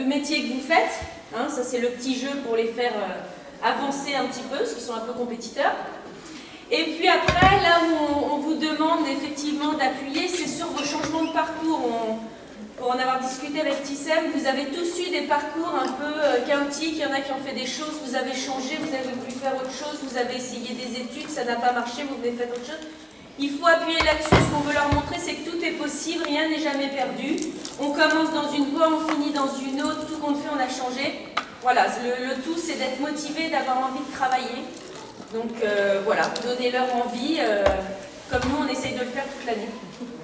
métier que vous faites. Hein, ça, c'est le petit jeu pour les faire avancer un petit peu, parce qu'ils sont un peu compétiteurs. Et puis après, là où on vous demande effectivement d'appuyer, c'est sur vos changements de parcours. Pour en avoir discuté avec Tissem, vous avez tous eu des parcours un peu chaotiques. Il y en a qui ont fait des choses, vous avez changé, vous avez voulu faire autre chose, vous avez essayé des études, ça n'a pas marché, vous venez faire autre chose. Il faut appuyer là-dessus. Ce qu'on veut leur montrer, c'est que tout est possible, rien n'est jamais perdu. On commence dans une voie, on finit dans une autre, tout compte fait, on a changé. Voilà, le tout, c'est d'être motivé, d'avoir envie de travailler. Donc voilà, donnez-leur envie, comme nous, on essaye de le faire toute l'année.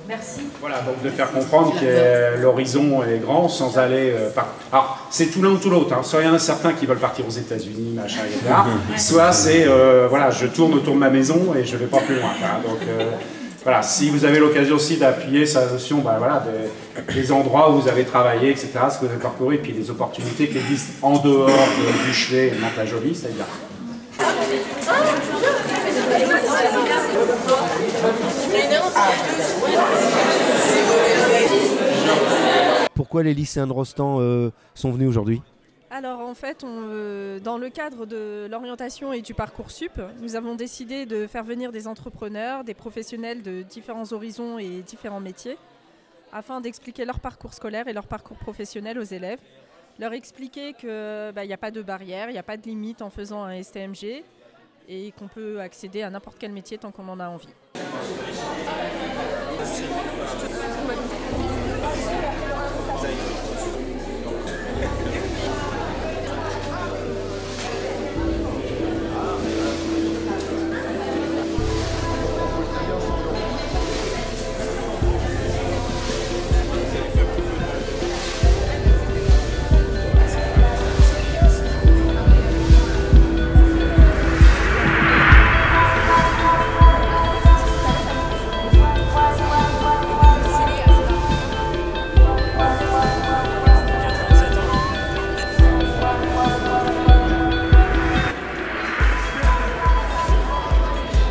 Merci. Voilà, donc de faire comprendre que l'horizon est grand sans aller par... Alors, c'est tout l'un ou tout l'autre. Hein. Soit il y en a certains qui veulent partir aux États-Unis, machin, etc. Soit c'est, voilà, je tourne autour de ma maison et je ne vais pas plus loin. Hein. Donc, voilà, si vous avez l'occasion aussi d'appuyer sa notion, bah, voilà, des endroits où vous avez travaillé, etc., ce que vous avez parcouru, et puis des opportunités qui existent en dehors du Chevet et Mantes-la-Jolie, c'est-à-dire. Pourquoi les lycéens de Rostand sont venus aujourd'hui? Alors en fait, dans le cadre de l'orientation et du Parcoursup, nous avons décidé de faire venir des entrepreneurs, des professionnels de différents horizons et différents métiers, afin d'expliquer leur parcours scolaire et leur parcours professionnel aux élèves. Leur expliquer qu'il n'y a pas de barrière, il n'y a pas de limite en faisant un STMG et qu'on peut accéder à n'importe quel métier tant qu'on en a envie.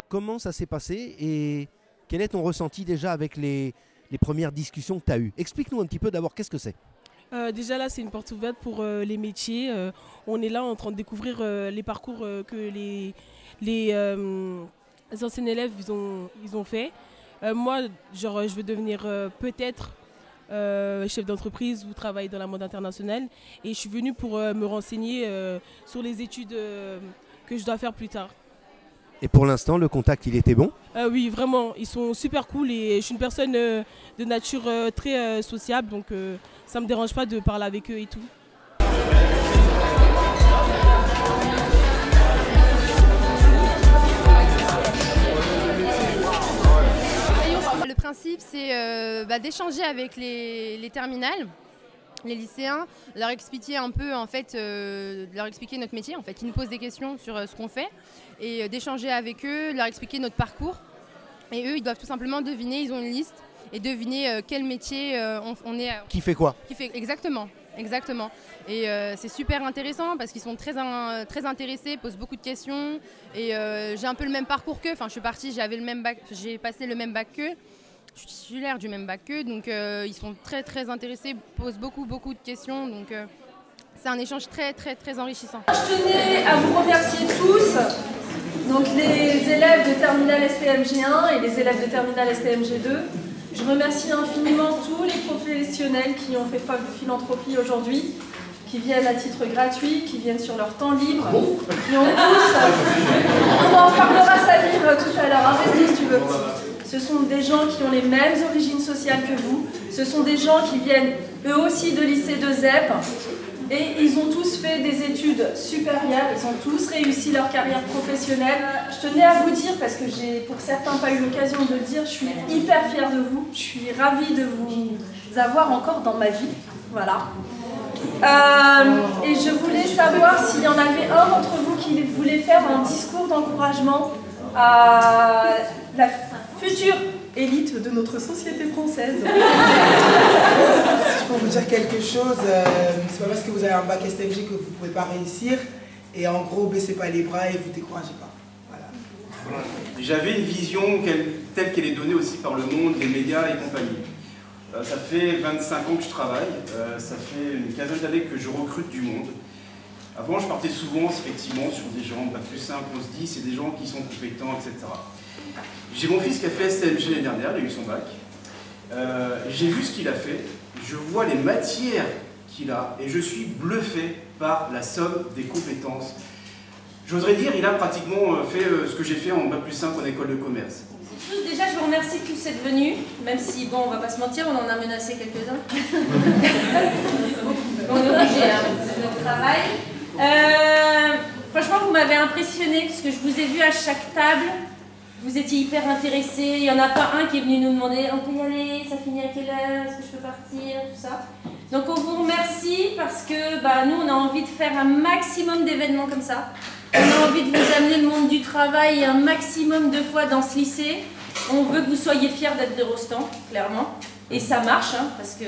Comment ça s'est passé et quel est ton ressenti déjà avec les premières discussions que tu as eues? Explique-nous un petit peu d'abord, qu'est-ce que c'est? Déjà là, c'est une porte ouverte pour les métiers. On est là en train de découvrir les parcours que les anciens élèves ils ont fait. Moi, genre, je veux devenir peut-être chef d'entreprise ou travailler dans la mode internationale. Et je suis venue pour me renseigner sur les études que je dois faire plus tard. Et pour l'instant, le contact, il était bon? Oui, vraiment, ils sont super cool et je suis une personne de nature très sociable, donc ça ne me dérange pas de parler avec eux et tout. Le principe, c'est d'échanger avec les terminales, les lycéens, leur expliquer un peu, en fait, leur expliquer notre métier, en fait. Ils nous posent des questions sur ce qu'on fait et d'échanger avec eux, leur expliquer notre parcours. Et eux, ils doivent tout simplement deviner, ils ont une liste, et deviner quel métier on est. Qui fait quoi? Exactement. Exactement. Et c'est super intéressant parce qu'ils sont très intéressés, posent beaucoup de questions. Et j'ai un peu le même parcours qu'eux. Enfin, je suis partie, j'avais le même bac, j'ai passé le même bac qu'eux. Je suis titulaire du même bac qu'eux, donc ils sont très intéressés, posent beaucoup de questions, donc c'est un échange très enrichissant. Je tenais à vous remercier tous, donc les élèves de Terminal STMG1 et les élèves de Terminal STMG2. Je remercie infiniment tous les professionnels qui ont fait preuve de philanthropie aujourd'hui, qui viennent à titre gratuit, qui viennent sur leur temps libre, qui ont tous, on en parlera Samir tout à l'heure, investis si tu veux. Ce sont des gens qui ont les mêmes origines sociales que vous. Ce sont des gens qui viennent eux aussi de lycée de ZEP. Et ils ont tous fait des études supérieures. Ils ont tous réussi leur carrière professionnelle. Je tenais à vous dire, parce que j'ai pour certains pas eu l'occasion de le dire, je suis hyper fière de vous. Je suis ravie de vous avoir encore dans ma vie. Voilà. Et je voulais savoir s'il y en avait un d'entre vous qui voulait faire un discours d'encouragement à la future élite de notre société française. Si je peux vous dire quelque chose, c'est pas parce que vous avez un bac STMG que vous ne pouvez pas réussir. Et en gros, baissez pas les bras et vous découragez pas. Voilà. J'avais une vision telle qu'elle est donnée aussi par le monde, les médias et compagnie. Ça fait 25 ans que je travaille, ça fait une quinzaine d'années que je recrute du monde. Avant, je partais souvent, effectivement, sur des gens plus 5, 11, 10, c'est des gens qui sont compétents, etc. J'ai mon fils qui a fait STMG l'année dernière, il a eu son bac. J'ai vu ce qu'il a fait, je vois les matières qu'il a, et je suis bluffé par la somme des compétences. J'oserais dire, il a pratiquement fait ce que j'ai fait en bac plus 5 en école de commerce. Déjà, je vous remercie tous d'être venus, même si, bon, on va pas se mentir, on en a menacé quelques-uns. On est obligé, hein, c'est notre travail. Franchement, vous m'avez impressionné, parce que je vous ai vu à chaque table, vous étiez hyper intéressés, il n'y en a pas un qui est venu nous demander « on peut y aller, ça finit à quelle heure, est-ce que je peux partir ?» tout ça. Donc on vous remercie, parce que nous, on a envie de faire un maximum d'événements comme ça. On a envie de vous amener le monde du travail un maximum de fois dans ce lycée. On veut que vous soyez fiers d'être de Rostand, clairement. Et ça marche, hein, parce que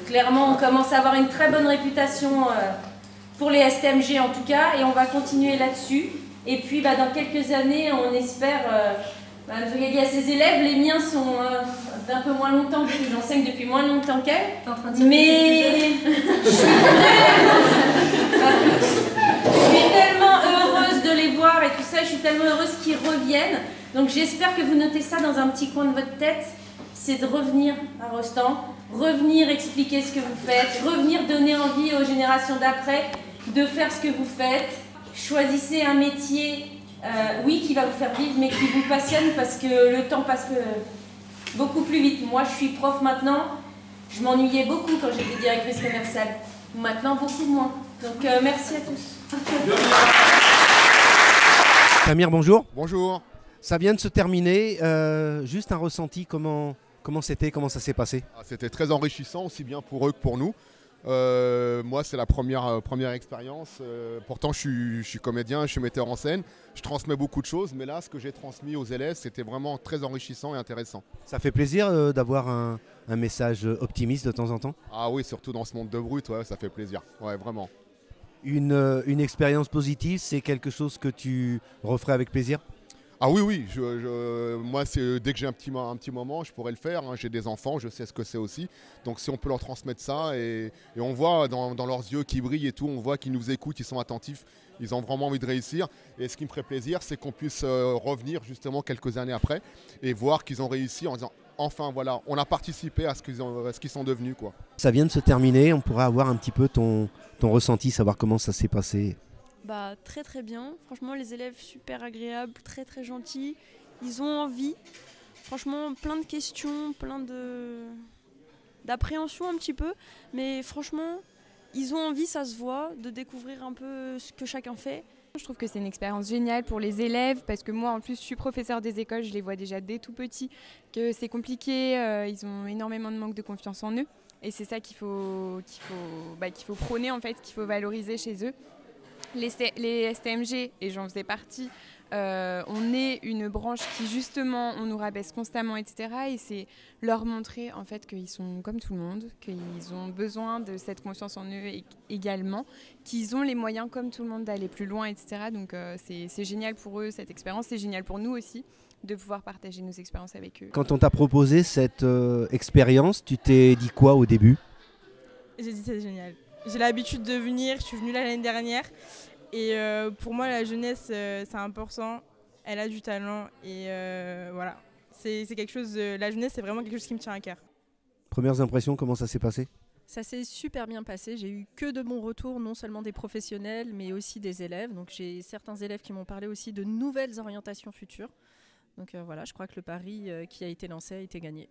clairement, on commence à avoir une très bonne réputation pour les STMG en tout cas, et on va continuer là-dessus. Et puis, dans quelques années, on espère... Zouyali a ses élèves, les miens sont d'un peu moins longtemps, parce que j'enseigne depuis moins longtemps qu'elle. Mais... je suis tellement heureuse de les voir et tout ça, je suis tellement heureuse qu'ils reviennent. Donc j'espère que vous notez ça dans un petit coin de votre tête, c'est de revenir à Rostand, revenir expliquer ce que vous faites, revenir donner envie aux générations d'après de faire ce que vous faites. Choisissez un métier, oui, qui va vous faire vivre, mais qui vous passionne, parce que le temps passe beaucoup plus vite. Moi, je suis prof maintenant, je m'ennuyais beaucoup quand j'étais directrice commerciale. Maintenant, beaucoup moins. Donc merci à tous. Samir, bonjour. Bonjour. Ça vient de se terminer, juste un ressenti, comment c'était, comment ça s'est passé? C'était très enrichissant, aussi bien pour eux que pour nous. Moi, c'est la première expérience. Pourtant, je suis comédien, je suis metteur en scène. Je transmets beaucoup de choses, mais là, ce que j'ai transmis aux élèves, c'était vraiment très enrichissant et intéressant. Ça fait plaisir d'avoir un message optimiste de temps en temps? Ah oui, surtout dans ce monde de brut, ouais, ça fait plaisir. Ouais, vraiment. Une expérience positive, c'est quelque chose que tu referais avec plaisir? Ah oui, oui, moi, dès que j'ai un petit moment, je pourrais le faire. Hein. J'ai des enfants, je sais ce que c'est aussi. Donc si on peut leur transmettre ça, et on voit dans leurs yeux qui brillent et tout, on voit qu'ils nous écoutent, ils sont attentifs, ils ont vraiment envie de réussir. Et ce qui me ferait plaisir, c'est qu'on puisse revenir justement quelques années après et voir qu'ils ont réussi en disant enfin voilà, on a participé à ce qu'ils sont devenus, quoi. Ça vient de se terminer, on pourra avoir un petit peu ton ressenti, savoir comment ça s'est passé. Très très bien, franchement les élèves super agréables, très très gentils, ils ont envie, franchement plein de questions, plein d'appréhension un petit peu, mais franchement ils ont envie, ça se voit, de découvrir un peu ce que chacun fait. Je trouve que c'est une expérience géniale pour les élèves, parce que moi en plus je suis professeure des écoles, je les vois déjà dès tout petits, que c'est compliqué, ils ont énormément de manque de confiance en eux, et c'est ça qu'il faut prôner en fait, qu'il faut valoriser chez eux. Les STMG, et j'en faisais partie, on est une branche qui justement, on nous rabaisse constamment, etc. Et c'est leur montrer en fait qu'ils sont comme tout le monde, qu'ils ont besoin de cette confiance en eux également, qu'ils ont les moyens comme tout le monde d'aller plus loin, etc. Donc c'est génial pour eux cette expérience, c'est génial pour nous aussi de pouvoir partager nos expériences avec eux. Quand on t'a proposé cette expérience, tu t'es dit quoi au début? J'ai dit c'est génial. J'ai l'habitude de venir, je suis venue là l'année dernière et pour moi la jeunesse c'est important, elle a du talent et voilà, c'est quelque chose, la jeunesse c'est vraiment quelque chose qui me tient à cœur. Premières impressions, comment ça s'est passé? Ça s'est super bien passé, j'ai eu que de bons retours, non seulement des professionnels mais aussi des élèves, donc j'ai certains élèves qui m'ont parlé aussi de nouvelles orientations futures, donc voilà, je crois que le pari qui a été lancé a été gagné.